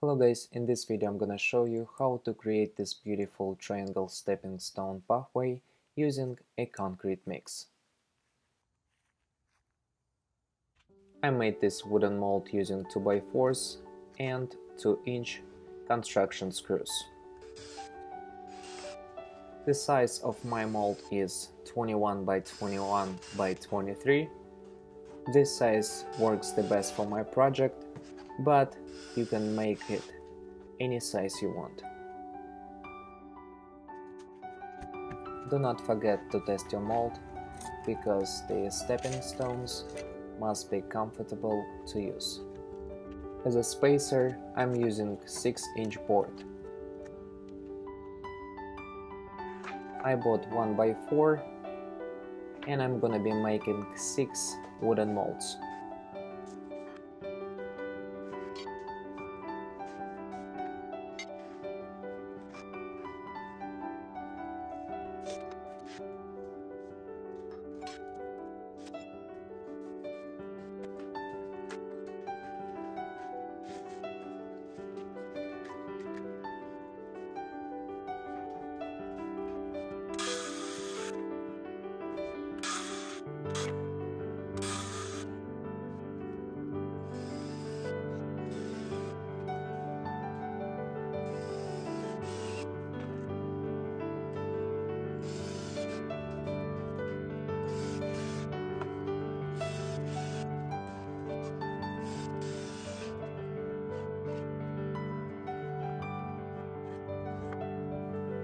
Hello guys, in this video I'm gonna show you how to create this beautiful triangle stepping stone pathway using a concrete mix. I made this wooden mold using 2x4s and 2-inch construction screws. The size of my mold is 21 by 21 by 23. This size works the best for my project, but you can make it any size you want. Do not forget to test your mold, because the stepping stones must be comfortable to use. As a spacer, I'm using 6-inch board. I bought 1x4 and I'm gonna be making 6 wooden molds.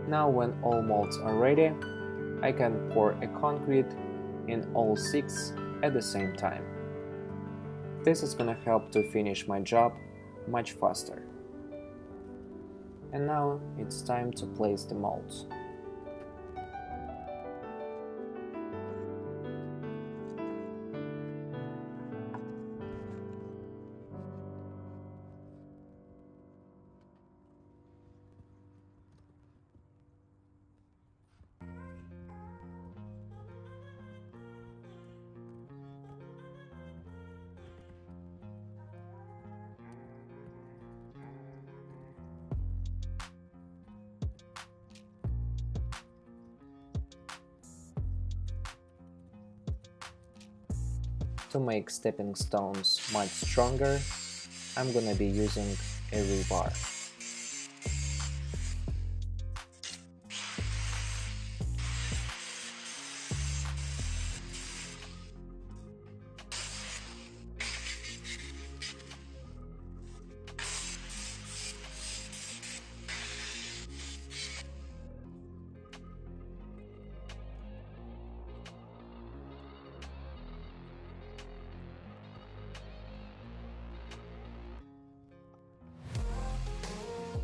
Now when all molds are ready, I can pour a concrete in all 6 at the same time. This is gonna help to finish my job much faster. And now it's time to place the molds. To make stepping stones much stronger, I'm gonna be using a rebar.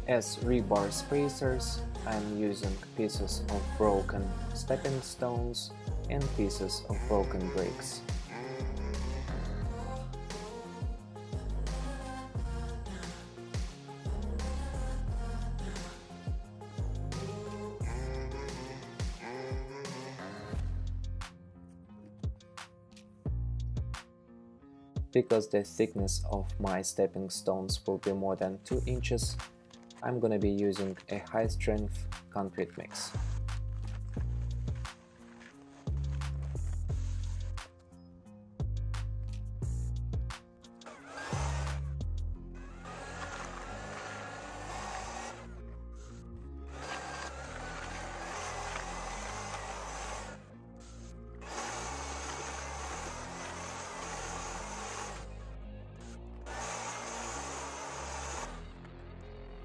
As rebar spacers, I'm using pieces of broken stepping stones and pieces of broken bricks. Because the thickness of my stepping stones will be more than 2 inches, I'm gonna be using a high-strength concrete mix.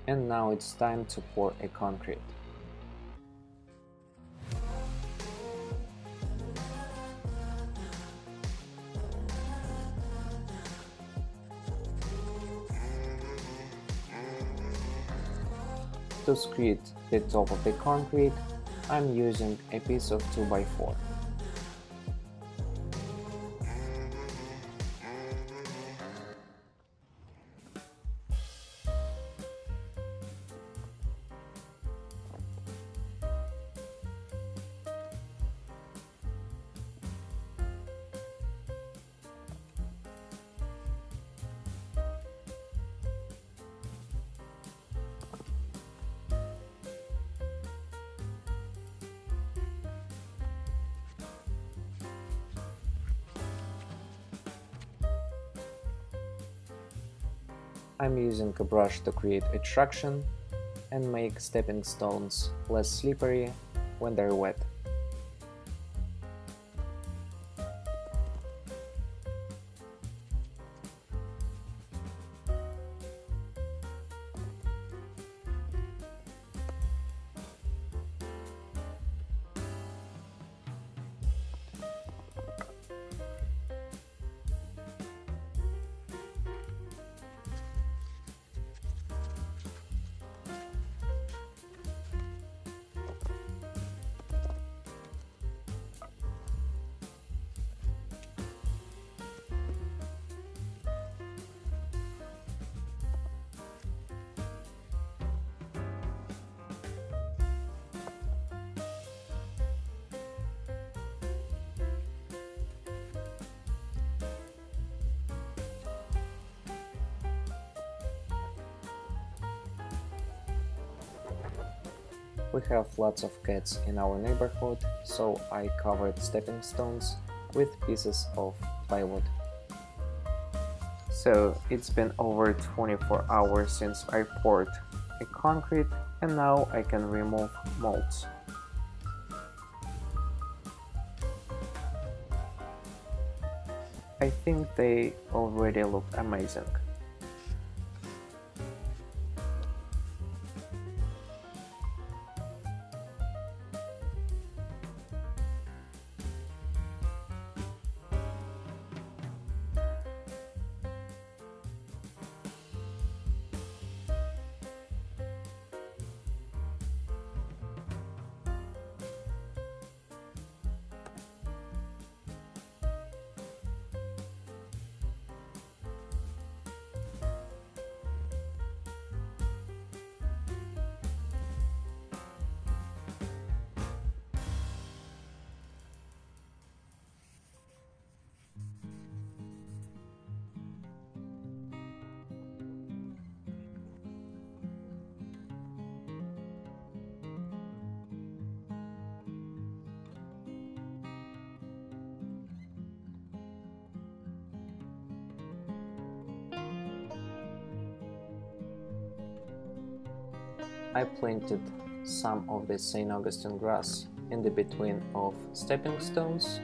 And now it's time to pour a concrete. To screed the top of the concrete, I'm using a piece of 2x4. I'm using a brush to create a traction and make stepping stones less slippery when they're wet. We have lots of cats in our neighborhood, so I covered stepping stones with pieces of plywood. So it's been over 24 hours since I poured a concrete, and now I can remove molds. I think they already look amazing. I planted some of the St. Augustine grass in the between of stepping stones,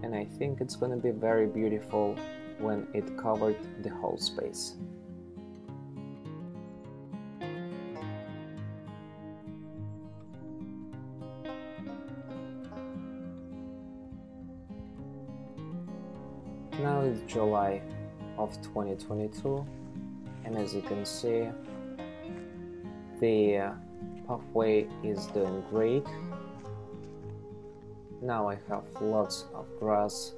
and I think it's gonna be very beautiful when it covered the whole space. Now it's July of 2022, and as you can see, the pathway is doing great. Now I have lots of grass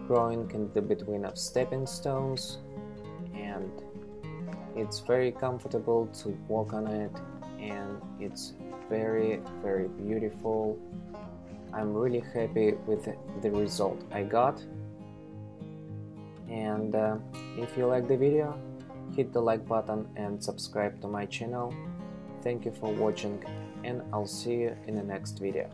growing in the between of stepping stones, and it's very comfortable to walk on it, and it's very beautiful. I'm really happy with the result I got, and if you like the video, hit the like button and subscribe to my channel. Thank you for watching, and I'll see you in the next video.